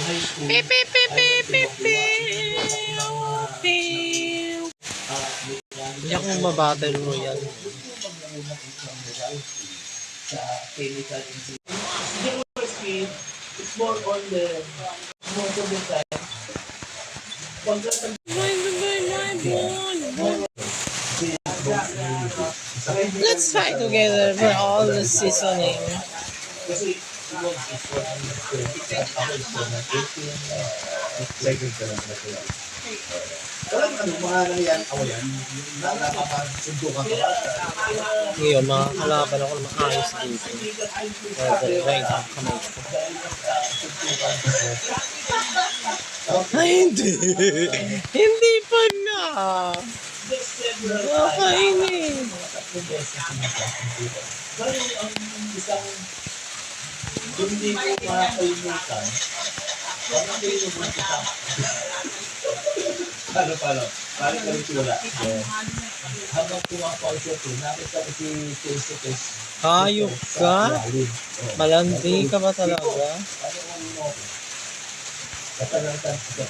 high school, Beep, beep, beep, beep, beep, beep. Hindi ako mabattle royal. sa chemical engineering. University, it's more on the most of the time. Let's fight together for all the seasoning. Kasi iwan is 120 at ako is 180. Second ka lang na ito. Alam ano, mga nangyayang ako yan, nakakapagsundo ka ba? Ngayon, makakalaban ako na maayos dito. Right ang kamay ko. Ay, hindi. Hindi pa na. Nakakainin. Pero ang isang hindi ko makakalimutan, parang kayo naman kita. Paano? Paano kami tula? Habang kumakaw siya po, nakita ko si face to face. Hayop ka? Malandi ka ba talaga? Paano mo? Katalangtan ko.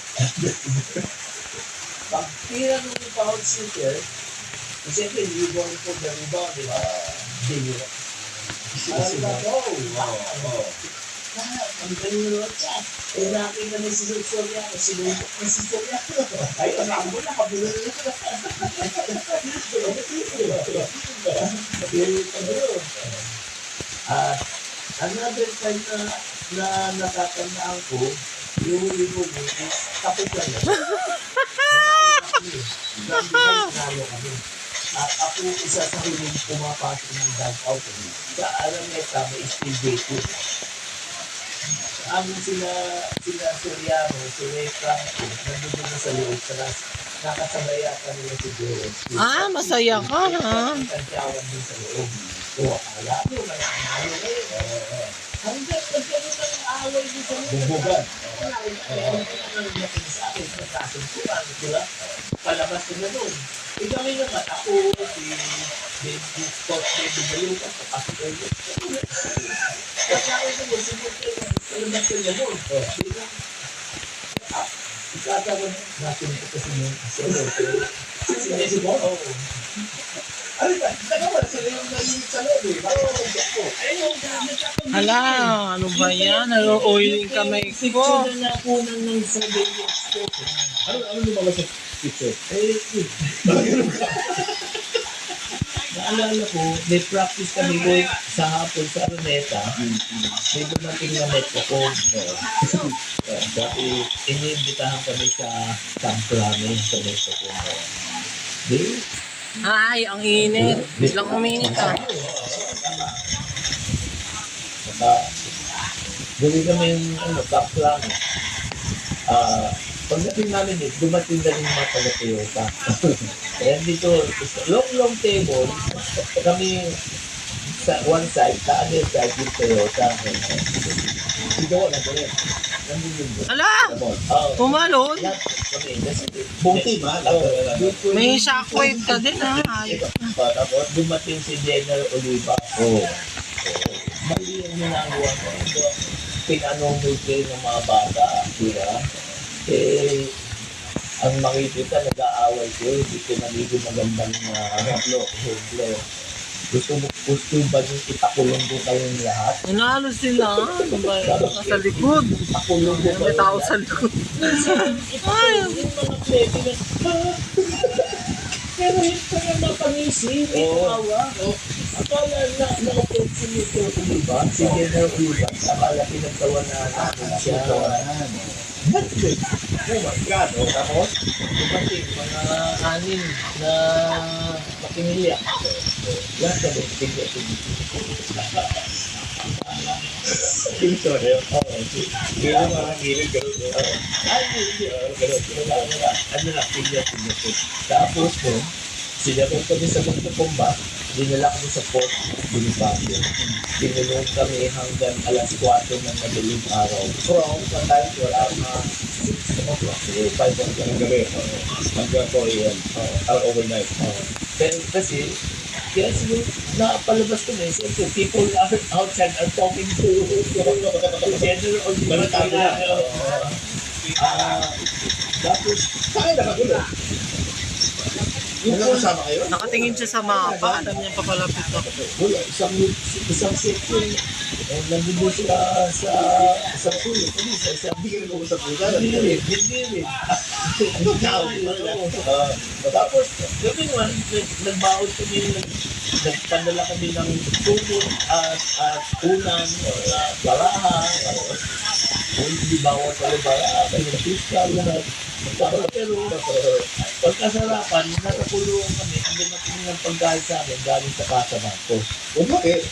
Pag tira nung pound shooter, siyempre, rebound po na rebound, di ba? Hindi nyo. Ang galing nyo chat. Eh, nakita na si Soriano, sinubok na si Soriano. Ay, anak mo, nakabulan na. Another time na nakatandaan ko, yung huli mo is tapos lang yan. Nanalo kami. At ako isa sa huling pumapasok ng dugout. Sa Araneta, may still day 2. Ang sila Soriano, sila Franco, nandun na sa loob, nakasabaya ka nila siguro. Masaya ka, ha? Kantyawan din sa loob. So, akala mo, may analo kayo. Hanggang nagkaroon ng away din sa loob. Bubugan. Sa akin, nagkasuntuan, di ba? Palabas ko na doon. E kami naman, ako, si David Scott, David Balukas, kapasok ko yun. Kaya ko mo, siguro kayo, palabas ko na doon. Ikatawa natin ito kasi yung sila. Ano ba? Nagawa sila yung naiinit sa loob eh. Hala, ano ba yan? Nalo-oil yung kamay ko. Picture na nakunan ng surveillance station. Ano lumabas sa picture? Naalala ko, may practice kami ko sa hapon sa Araneta. May dumating na net ko. Dati, iniimbitahan kami sa Camp Rame sa net ko. Ay, ang init. Biglang uminit ah. Gawin kami yung Camp Rame. Pagdating namin dumating na rin mga taga-Toyota. Kaya dito, long table, kami sa one side, sa other side yung Toyota. Ito na doon. Hala! Pumalon? Buti ba? May shockwave ka din ha. Tapos dumating si General Oliva. Mali yung ginagawa ko. Pinanongol kayo ng mga bata. Diba? Ang makikita, nag-aaway ko, hindi ko naligo magandang hublo. Gusto ba yung itakulong ko kayong lahat? Nanalo sila. Ano ba yun? Nasa likod. Itakulong ko May tao sa likod. Ay! Yung mga plebe na, pero hindi ka nga mapangisi, may kawawa. Akala na na-opportunity ko, diba? Si General Oliva, akala pinagtawa na natin siya. Oh my God! Tapos, dumating mga anin na makimilya. Lahat ka ba? Tignan. Sorry. Hindi mo mga gilid, gano'n. Hindi. Ano lang, tignan. Tapos po, sinabot kami sa Magtapomba, dinala kami sa Port Bonifacio. Tinulong kami hanggang alas 4 ng madaling araw. From Pantay to around 6 o'clock. 5 o'clock ng gabi. Hanggang 4 a.m. Overnight. Pero kasi, kaya siguro, napalabas ko na eh. Siyempre, people outside are talking to General Oliva. Tapos, saan nakagulo? Yung kasama kayo? Nakatingin siya sa mapa. Alam niya papalapit ako. Wala, isang section. Nandun doon sila sa isang sulo. Hindi ka nag-uusap mo ka? Hindi rin. Tapos, gabi naman, nagbaon kami, nagpadala kami ng tubod at unan, baraha, hindi bawat sa baraha, may fiskal, lahat. Pero, pagkasarapan, nakakulungan kami, ang natin ng pagkain sa amin, galing sa Casa Marcos. O bakit?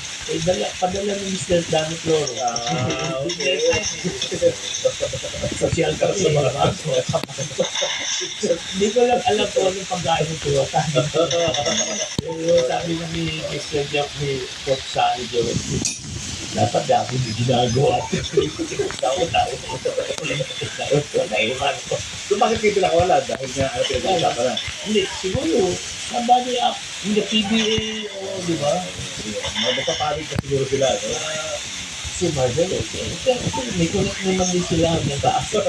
Padala ni Mr. Danny Floro. Okay. Social ka sa mga Marcos. Hindi ko lang alam kung anong pagkain ng tuwata. Sabi na ni Mr. Jeff ni Coach Sally Joe, dapat dati hindi ginagawa. Tao-tao. Naiwan ko. So bakit kayo pinakawala? Dahil nga ano pinag-uusapan na? Hindi, siguro, somebody up in the PBA, di ba? Magpapalit na siguro sila. No? Si Marvel, okay. Kasi may connect naman din sila hanggang taas. Di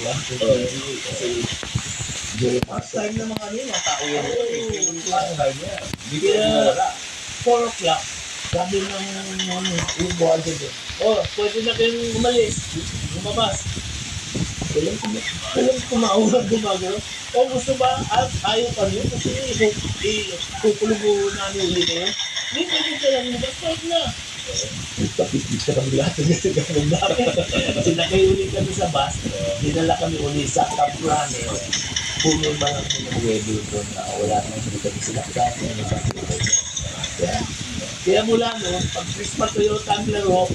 ba? Kasi, during Last time na mga ano yung mga tao yan. Last time yan. Hindi ko Kaya, nawala. 4 o'clock, sabi ng yung buwan doon, pwede na kayong umalis, lumabas. Walang kumaulang gumagano. O gusto ba, ayaw pa rin, kasi kukulubo namin ulit kayo. Hindi, pwede ka lang lumabas, kahit na. Kapit-pit ka kami lahat ng ganun namin. Sinakay ulit kami sa bus, dinala kami ulit sa Caprane. Puno ba lang ng weather doon na wala nang hindi kami sinaktan. Kaya mula noon, pag Christmas Toyota ang laro,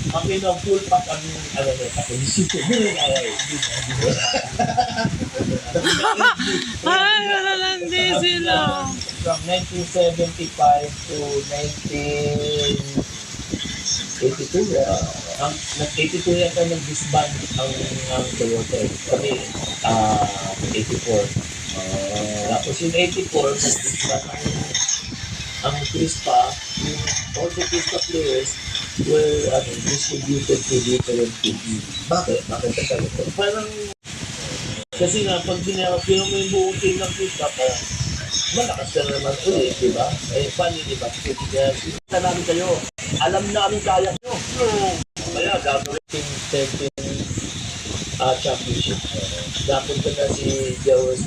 kami na full pack ang kapulisito. Ay, malalandi sila. From 1975 to 1982, nag-82 yan ka nag-disband ang Toyota. Kami, 84. Tapos yung 84, nag-disband ang Crispa, all the Crispa players were distributed to different teams. Bakit? Bakit ka talaga? Parang, kasi nga, pag mo yung buong team ng Crispa, parang malakas ka na naman ulit, di ba? Eh, paano, di ba? Kaya, sinita namin kayo, alam na kami kaya nyo. Kaya, gagawin team 13 championship. Napunta na si Jawas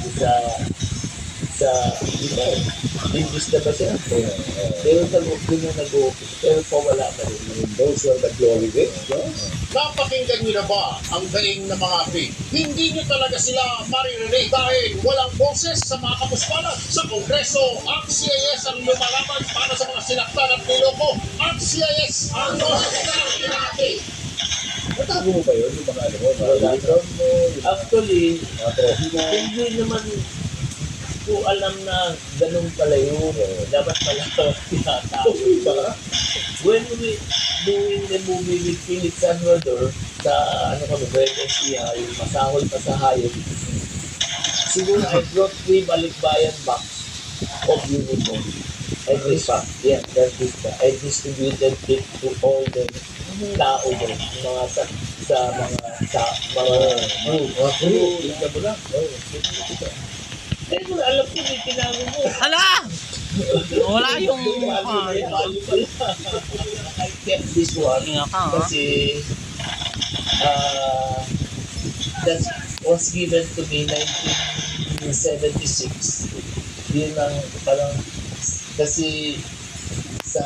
sa iba, English na ba siya? Pero doon yung nag-o-office. Pero wala pa rin. Those were the glory days. Napakinggan niyo na ba ang daing ng mga api? Hindi niyo talaga sila maririnig dahil walang boses sa mga kapuspanan. Sa Kongreso, ang CIS ang lumalaban para sa mga sinaktan at niloko. Ang CIS ang boses ng pinakati. Natago mo ba yun? Yung mga ano mo? Wala. Actually, Mga trophy mo? hindi naman ko alam na ganun pala yun. Dapat pala tinatago. When we doing the movie with Philip Salvador sa kami, BNCA, yung masahol pa sa hayop, siguro I brought 3 balikbayan box of uniform. I distributed it to all the tao doon, mga crew. Yung mo lang. Hindi ko alam kung may tinago mo. Hala! Wala yung mukha. I kept this one Hinga ka, ha? kasi that was given to me 1976. Yun ang parang kasi sa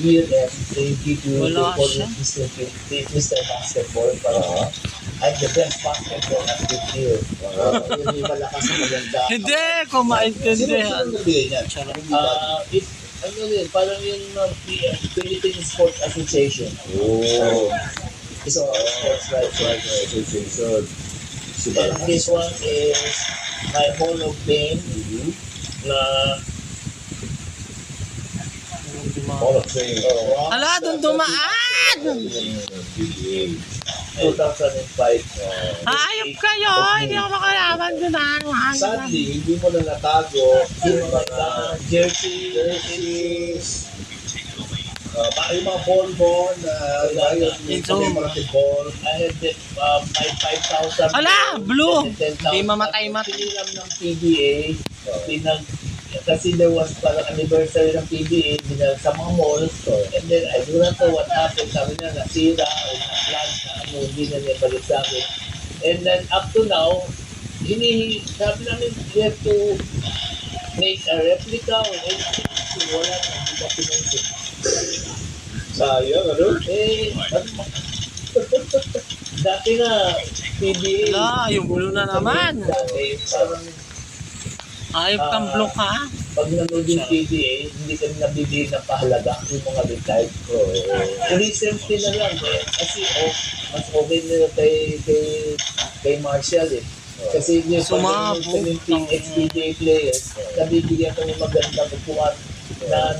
year end, they give you Wala call siya. it Mr. Basketball para I'm the best basketball at 50 years. Yung malakas na maganda. Hindi ko maintindihan. Sino nagbigay niyan? Ano yun, parang yung Philippine Sports Association. Oh. So, sports right. Association. Si And Balakas. this one is my Hall of Fame na All of Fame. Hala, doon dumaan! 2005. Hayop kayo! Hindi ako makalaman doon na. Sadly, hindi mo na natago Yung yung mga mga jersey, jerseys, Yung mga ball, yung commemorative ball. I had that, my 5,000. Ala, blue! 10,000. Hindi mamatay mat. Pinilam ng PBA, kasi there was parang anniversary ng PBA, sa mga malls. And then, I do not know what happened. Sabi niya, nasira o na-flag na hindi na niya balik sa akin. And then, up to now, sabi namin, we have to make a replica or anything. Wala na, hindi ka pinansin. Sayang, ano? Dati nga, PBA. Ala, yung blue na naman. Dati, parang Ayop kang blue ka. pag nanood yung PBA, hindi kami nabibigyan ng pahalaga yung mga retired. Recently na lang kasi mas okay nila kay Marshall eh. Kasi yung Sumabog. pag-nanood kami ng ex-PBA players, nabibigyan kami magandang upuan na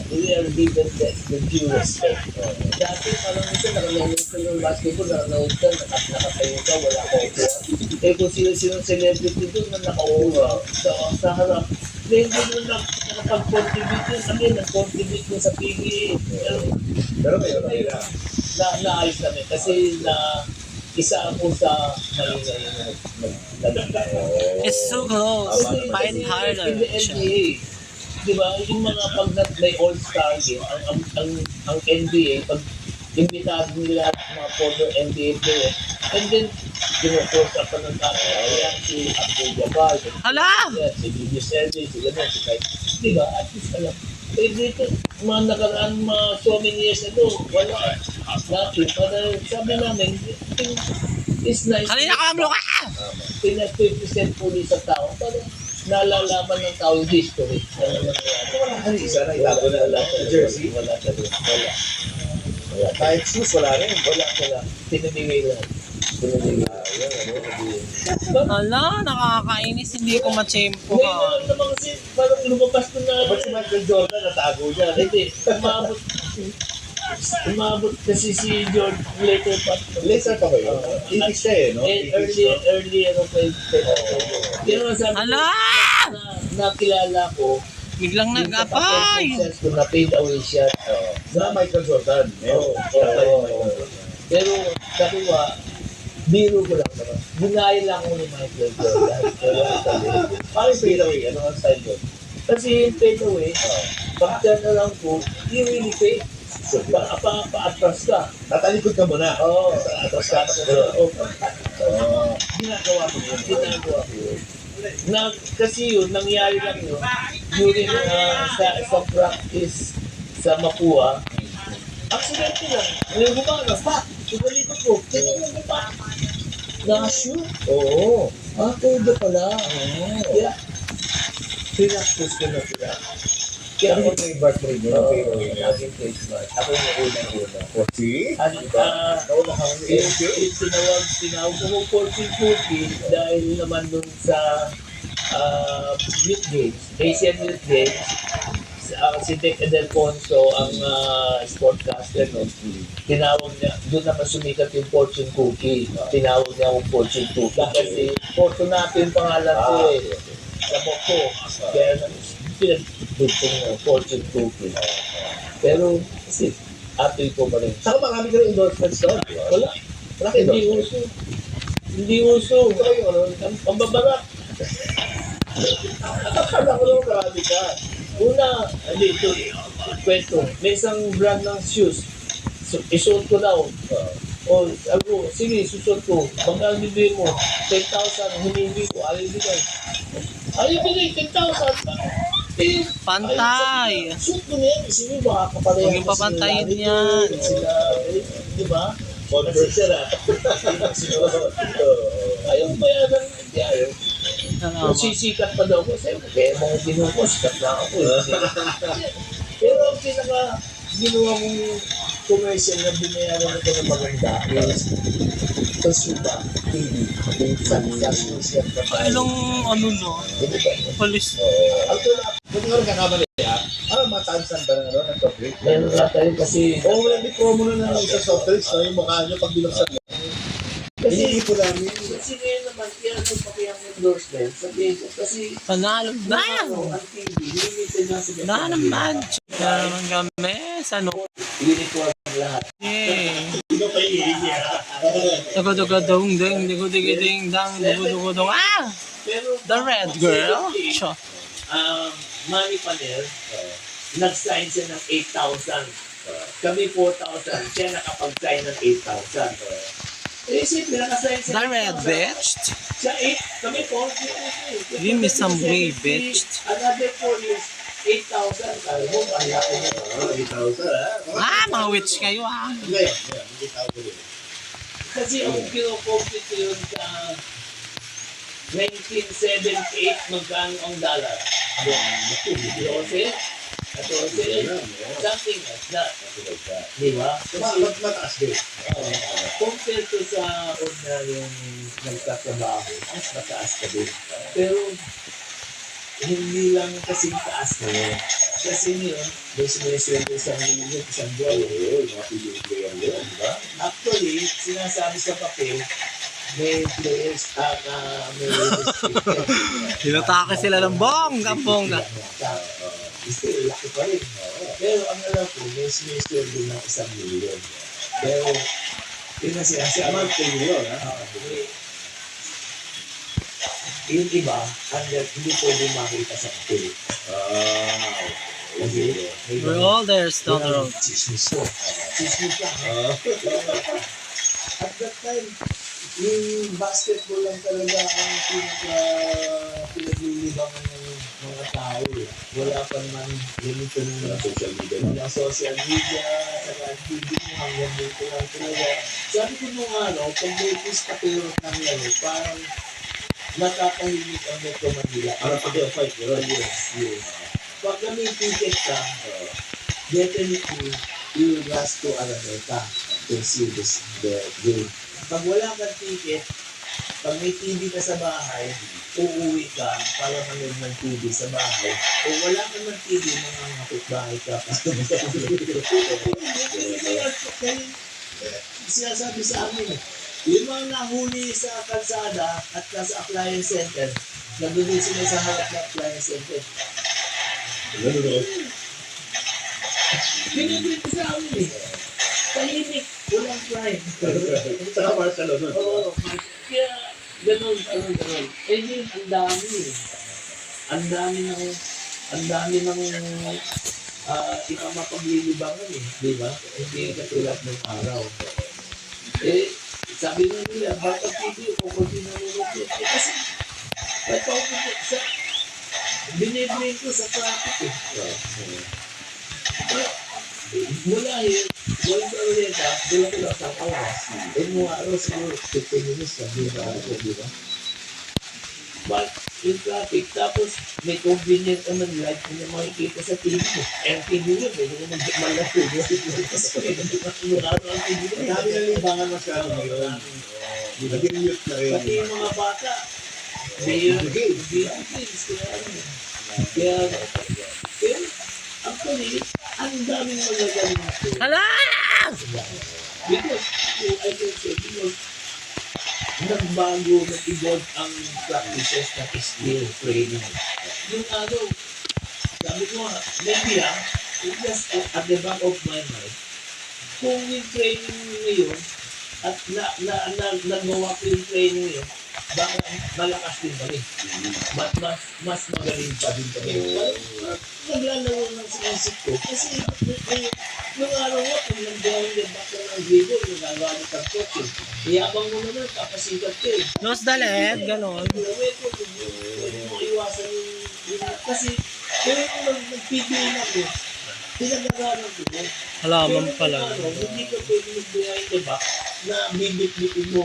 we are given the due respect. Dati parang ito, nakanood ka ng basketball, nakanood ka, nakatayo ka, wala ka upuan. Eh kung sino celebrity doon na nakauwa sa harap, hindi mo nakapag-contribute yun. Kami, nag-contribute yun sa PBA. Pero kayo na. Naayos namin. Kasi isa ako sa maingay na It's so close. Fight in the harder. NBA, di ba, yung mga pag may all-star game, ang NBA, pag imbitado nila at mga former NBA player, and then, kinukursa pa ng tao, kaya si Abdul Jabbar, Hala! si Bibi Sergey, si Gano'n, si Kai, di ba, at least alam. Eh dito, mga nakaraan, mga so many years ago, wala. Dati, para sabi namin, it's nice. Kanina ka ang blue ka! Pina-represent po sa tao para nalalaman ng tao yung history. Ano nangyayari? Isa na ilago na Wala sa jersey. Wala talaga. Wala. Kahit shoes, wala rin. Wala. Tinamigay lang. Hala, nakakainis. Hindi ko ma-champo Ngayon ka. naman naman kasi parang lumabas ko na. Ba't si Michael Jordan natago niya? Hindi, umabot kasi si George later pa. Laser pa ba yun? 80s siya eh, no? Early ano pa yung yun ang sabi ko, Hala! nakilala ko, Biglang yung nag-apay. performances ko na fade away siya. Na Michael Jordan. Pero sabi ko, biro ko lang naman. Ginaya lang ko ni Michael Jordan. Parang fade away, ano ang style yun? Kasi yung fade away, pagka na lang ko, you really fade. Pa-atras ka. Natalikod ka muna. Oo. Atras ka. Ginagawa ko yun. Kasi yun, nangyari lang yun. During sa practice sa Mapua, aksidente lang. Ngayon gumana, ikalikot ko. Tingnan mo pa. Nakashoot. Oo. Todo pala. Kaya, pinaktos ko na sila. Kaya Ano ako, yung favorite trade mo? naging face mask. Ako yung unang-una. See? Ano ba? Tinawag ko 14-14 dahil naman dun sa youth games, Asian youth games, si Dick Adelfonso ang sportcaster nun. Tinawag niya, doon naman sumikat yung fortune cookie. Tinawag niya akong fortune cookie kasi Fortunato yung pangalan ko eh. Sa ko. Kaya pinag-dugtong ng fortune cookie. Pero kasi atoy ko pa rin. Saka marami ka rin endorsements doon. Wala. Hindi uso. Hindi uso. Ang babarak. Alam ko naman marami ka. Una, ito, kwento. May isang brand ng shoes. Isuot ko daw. O, ako, sige, susuot ko. Magkano bibigay mo? 10,000. Humingi ko. Ayaw bigay. Ayaw bigay, 10,000. Eh, Pantay. shoot mo na yan. Sige, baka kapalayan Huwag yung papantayin yan. Sila, di ba? Converse. Kasi sila. Ayaw bayaran. Hindi ayaw. Salamat. Sisikat pa daw ko. Sabi ko, kaya mga ginuko, sikat na ako. Pero ang ginawa mong commercial na binayaran ito ng maganda is Toshiba TV. Sa news yan pa tayo. Ilang ano no? Hindi ba? Police. Ang tulad, buti ka rin kakamali ah. Ano, matansan ba ng ng soft drink? Meron na tayo kasi Oo, hindi promo na ng isa soft drinks, no? Yung mukha nyo pag binuksan nyo. kasi Iniipo namin. kasi ngayon naman kaya ito pa kayang endorsement sa Facebook kasi Panalo na. ang TV limited na sila Na naman. Kaya naman kami sa Uniform lahat. Yay! Sino pa hihingi? Dugo-dugo-dong, ding, dugo-dugo-ding, dang, dugo-dugo-dong. Ah! Pero The red girl. Sure. Manny Panel, nag-sign siya ng 8,000. Kami 4,000. Siya nakapag-sign ng 8,000. Eh, simple, nakasign siya. The red 8,000. bitch. Siya 8, kami 4. Give me some way, bitch. Another 4 years, 8,000. Sabi mo, malaki na. 8,000 Ah, mga witch kayo ah. Ngayon, 8,000 yun. Kasi yung kino-compute yun sa 1978, magkano ang dollar? 12? 14? Something like that. Di ba? Kasi, Mataas din. compared to sa ordinaryong nagtatrabaho, mas mataas ka din. Pero, hindi lang kasing taas na yun. Kasi ngayon, may sumisweldo isang milyon, isang buwan. Oo, yung mga PBA yan, di ba? Actually, sinasabi sa papel, may players may restricted. Tinatake sila ng bongga-bongga. Still, laki pa rin. Pero ang alam ko, may sumisweldo ng isang milyon. Pero, yun na sinasabi. Monthly yun, ha? Yung iba, hindi pwede makita sa papel. Kasi, may We're all there, down the road. chismis ko. Chismis lang. At that time, yung basketball lang talaga ang pinaglilibangan ng mga tao. Eh. Wala pa naman ganito ng Social media. mga social media, saka hindi mo hanggang dito lang talaga. Sabi ko nung araw, pag may pista pero ng lalo, parang nakakahimik ang Metro Manila. Parang pag-fight, yun. Yes. Pag may ticket ka, definitely you will rush to Araneta to see the game. Pag wala kang ticket, pag may TV ka sa bahay, uuwi ka para manood ng TV sa bahay. O wala ka ng TV, mga kapitbahay ka. Sinasabi sa amin, yung mga nahuli sa kalsada at sa appliance center, nandun sila sa harap ng appliance center. Ganun, no? Pinagwito sa amin eh. Tahimik, walang crime. Saka Barcelona. Oo, kaya ganun. Eh di, ang dami eh. Ang dami ng ipamapaglilibangan eh. Di ba? Hindi katulad ng araw. Eh, sabi nga nila, bakit video ko kung dinanunod yun? Eh kasi, ba't ako sa binibrain ko sa traffic eh. Mula here, going to Orienta, doon ko lang sa oras. Eh, mga araw siguro 15 minutes na, di ba? But, yung traffic, tapos may convenient naman light na makikita sa TV mo. Eh, ang TV mo, pwede mo malaki. Mula ang TV mo. Marami na libangan masyado ngayon. Naging mute na rin. Pati yung mga bata, video games, kaya actually, ang daming magagaling na ito. Hala! Because, I can say, because nagbago, nag-evolve ang practices na skill training. Yung ano, sabi ko nga, maybe it's just at the back of my mind, kung yung training ngayon, at nagawa ko yung training ngayon, baka malakas din kami. Mas magaling pa din kami. Naglalaro ng sinisip ko. Kasi nung araw ko, kung nag-drawing the back ng dribble, nagagamit ang coach. Iyabang mo naman, kapasikat ka eh. Nose dalet, ganon. Pwede mo iwasan yung kasi, pero kung nag-PBA na ko, pinag-aralan ko. Halaman pala. Hindi ka pwede mag-behind the back na bibit-bitin mo.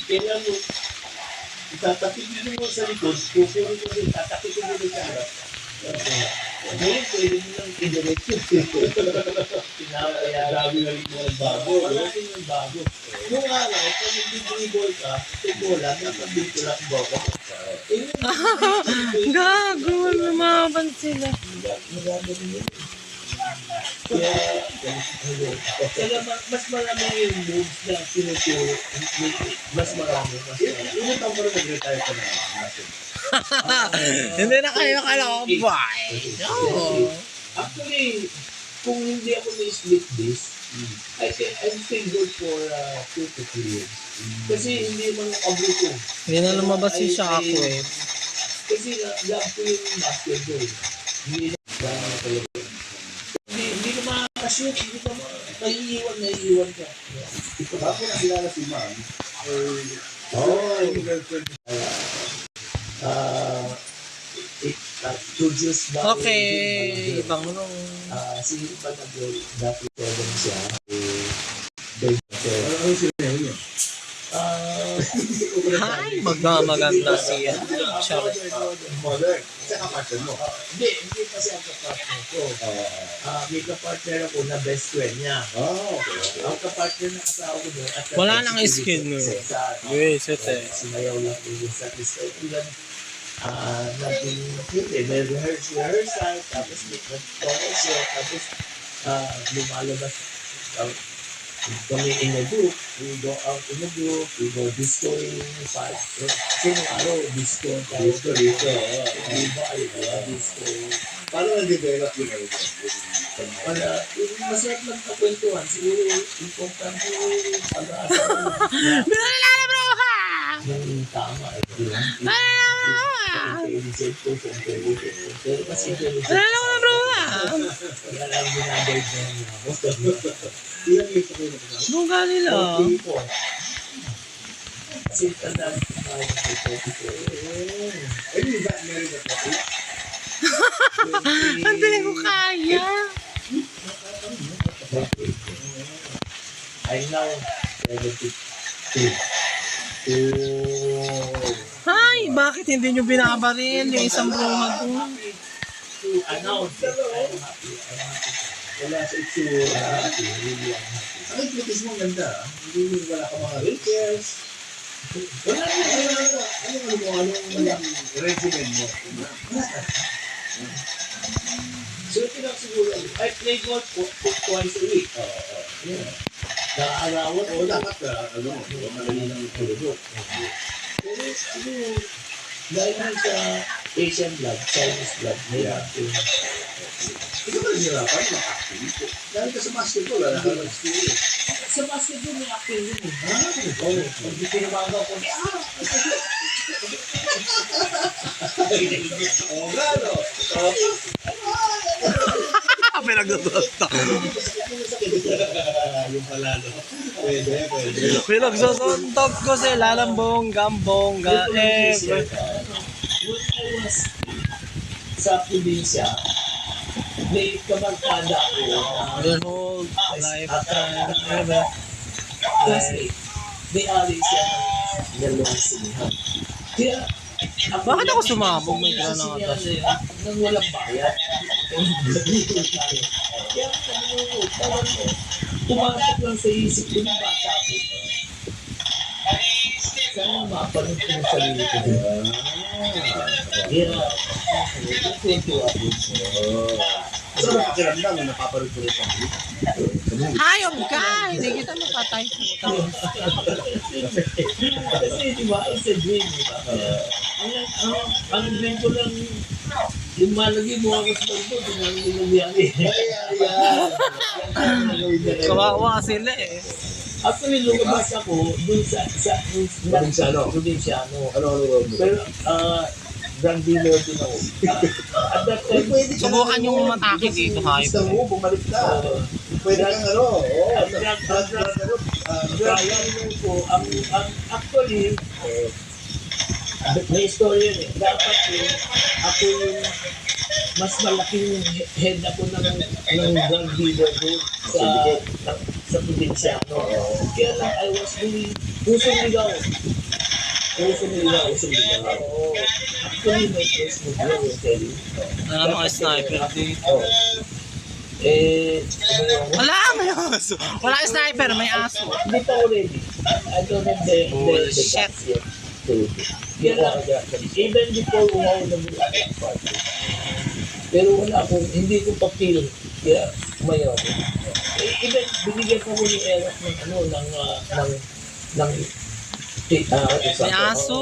Kailan mo, tatapigin mo sa likod, kukunin mo rin, tatapigin mo rin sa harap. Ngayon, pwede mo lang i-direct yun. Pinapayari na rin mo ng bago. Marami ng bago. Nung araw, pag nag-dribble ka, bola, nakabit ko lang bako. Gago, lumaban sila. Maganda rin yun. Kaya mas marami yung moves na sinuturo. Mas marami. Ilan taon pa rin nag-retire ka na? Hindi na kayo kalakabay. No. Actually, kung hindi ako na-split this, I'm still good for 2 to 3 years. Kasi hindi man abuso. Hindi na lumabas si Shaco eh. Kasi love ko yung basketball. Hindi na talaga. Hindi na makakashoot, hindi ka naiiwan ka. Ako na kilala si Ma'am. Yung girlfriend. Produce ba? Okay, ibang nung... Si Panagol, dati program siya. Ano sila yun? Hi! Maganda siya. Charot. Mother. Sa kapatid mo. Hindi kasi ang kapartner ko. May kapartner ako na best friend niya. Okay. Ang kapartner na kasama ko doon. at Wala si nang skin, no? Cesar. Yes, ito eh. Sumayaw lang yung satisfied ko lang. Naging may rehearsal, tapos may nag-concert, tapos lumalabas kami in a group, we go out in a group, we go discoing, sinong araw, disco tayo. Disco. Disco. Paano na-develop yun? Masarap lang kakwentuhan. Siguro, importante pag-aasa Binalala bro ka! ng tama. Pero kasi Binalala ko na bro ka! wala lang ginagawid na ako. Ilang years ako yun? Nung nila. Kasi tandaan ko Eh, di ba married at that age? Hindi ko kaya. I'm now 72. Hi! Bakit hindi nyo binabaril yung isang bruha ko? To announce it, I'm happy. Wala sa itsura, happy. Really, I'm happy. Ang implication mo ganda. Hindi wala ka mga wrinkles. Wala anong regimen mo? So, ito lang siguro. I play golf twice a week. Nakaarawan O dapat madali lang yung tulog. Pero siguro, dahil lang sa Asian blood, Chinese blood, may acting. Ito ba nahirapan mag-acting? Dahil ka sa basketball, wala ka mag-school. Sa basketball, may acting din eh. Oo, pag di pinamagaw ko, Oo nga, no? Pinagsasalta. Yung pala, no? Pwede. Pinagsasaltag ko sila ng bonggang-bongga. When I was sa probinsya, may kabarkada ako Your whole lifetime ever. classmate. May ari siya ng dalawang sinihan. Kaya, Bakit ako sumabog? May granada. Nang walang bayad. Kaya, parang pumasok lang sa isip ko ng bata ko. Sana mapanood ko ng sarili ko. Kaya, kwento ako. Saan ba pakiramdam na napaparod ko rin sa mga? Hayop ka! Hindi kita mapatay. Kasi di ba, it's a dream, di ba? Ang dream ko lang, yung malagi mo ako sa bagbo, tinanong yung nangyari. Kawawa sila eh. Actually, lumabas ako dun sa Probinsyano. Probinsyano. Ano? Pero, drug dealer din ako. At that time, Pwede ka Subukan yung umatake dito, hayop. Gusto mo, bumalik ka. Pwede kang ano, drug dealer ko, actually, may story yun eh. Dapat yun, ako yung mas malaking head ako ng drug dealer doon sa probinsyano. Kaya lang, I was doing usong ligaw. Oo. Actually, my first move yun, yung telling. Mga sniper dito. Wala, may aso. Wala kang sniper, may aso. Hindi pa ako ready. I don't have the Bullshit. guts yet. Kaya lang, even before umaw na mula ang party. Pero wala akong, hindi ko pa-feel. Kaya umayaw ako. Even binigyan ko ni Eric ng May aso.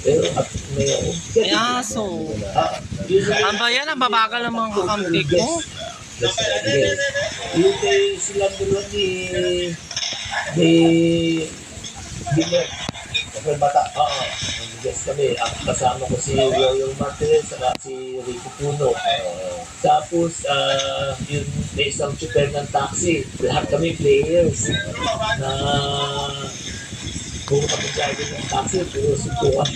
Pero may May aso. Ang bayan, ang babagal ng mga kakampik mo. Yes. Yung kay silang dalawa ni Gilbert. Okay, bata. Oo. Yes kami. Ang kasama ko si Yoyo Martinez saka si Rico Puno. Tapos, yung may isang super ng taxi. Lahat kami players na kung kapag-driver ng taxi, pero subukan.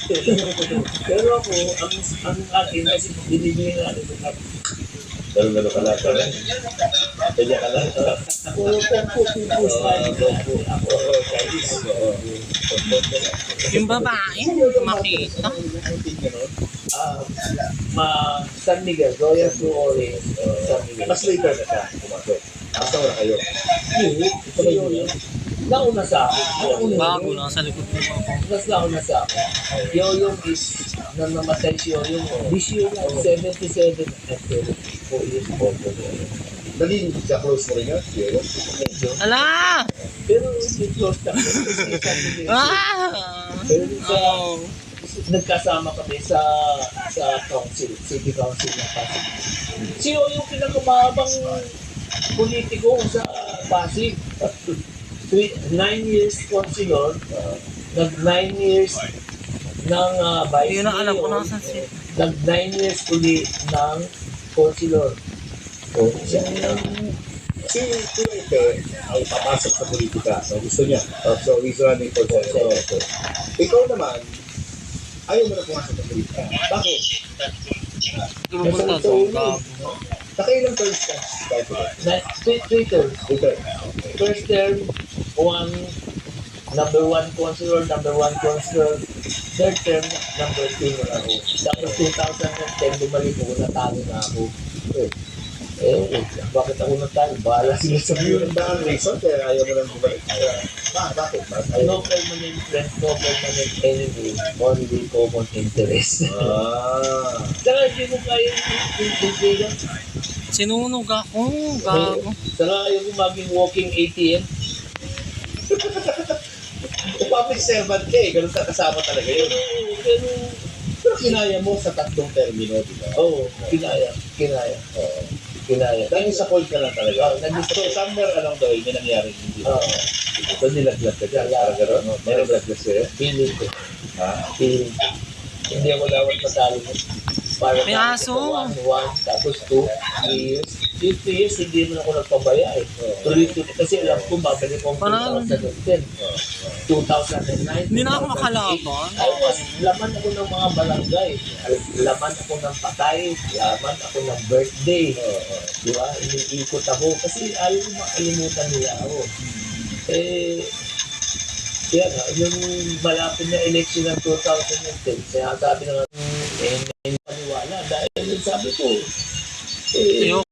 Pero ako, ang akin kasi binibigyan natin ng Gano'n ka lang. Kanya ka lang. Puro pupus tayo. Ako, Chinese. Yung babae, makita. San Miguel, Royal Blue Orange, San Miguel. Mas later na siya pumasok. Asa wala kayo? Hindi, ito yun. Nauna sa akin. Bago lang sa likod mo ako. Mas nauna sa akin. Yoyong is, nang namatay si Yoyong, this year na, 77 at 4 years old. Naging ka-close mo rin yan? Diego? Medyo. Ala! Pero hindi close na. Ah! Pero sa, Oh. nagkasama kami sa council, city council ng Pasig. Si Yoyong pinakamahabang politiko sa Pasig. 9 years councilor, nag-9 years ng vice Yun ang alam ko mayor, nasan siya. nag-9 years uli ng councilor. So, siya ang Si Ete ay papasok sa politika. So gusto niya. So he's running for senator. Ikaw naman, ayaw mo na pumasok sa politika. Bakit? Pumunta doon, bago. Nakailang terms ka? Twitter. Okay. First term, number one councilor. Third term, number 2 na ako. Tapos 2010, bumalik ako, natalo na ako. Bakit ako natalo? Bahala sila sa Yun buhay. ba ang reason kaya ayaw mo nang bumalik? Bakit? No permanent friend, no permanent enemy, only common interest. Saka hindi mo kaya yung kaibigan. Sinunog ako, gago. Saka ayaw mo maging walking ATM. Public servant ka eh. Ganun ka kasama talaga yun. Pero, Pero kinaya mo sa tatlong termino, di ba? oo, kinaya. Dahil sa point ka lang talaga. Nandito So, somewhere along the way, may nangyari hindi. Oo. So, nilaglag ka dyan. Parang gano'n, no? May nilaglag sa'yo. Feeling ko. Ha? Feeling ko. Hindi ako dapat matalo mo. Para May aso. 1, tapos 2, 3 years. Yung 2 years, hindi mo ako nagpabaya eh. Tuloy-tuloy. Kasi alam ko, babalik ko Parang- 2010. 2009. Hindi na ako makalaban. Laman ako ng mga barangay. Laman ako ng patay. Laman ako ng birthday. Di ba? Iniikot ako. Kasi ayaw ko makalimutan nila ako. Kaya nga, yung malapit na election ng 2010, sinasabi na nga, paniwala. Dahil sabi ko, Ayoko.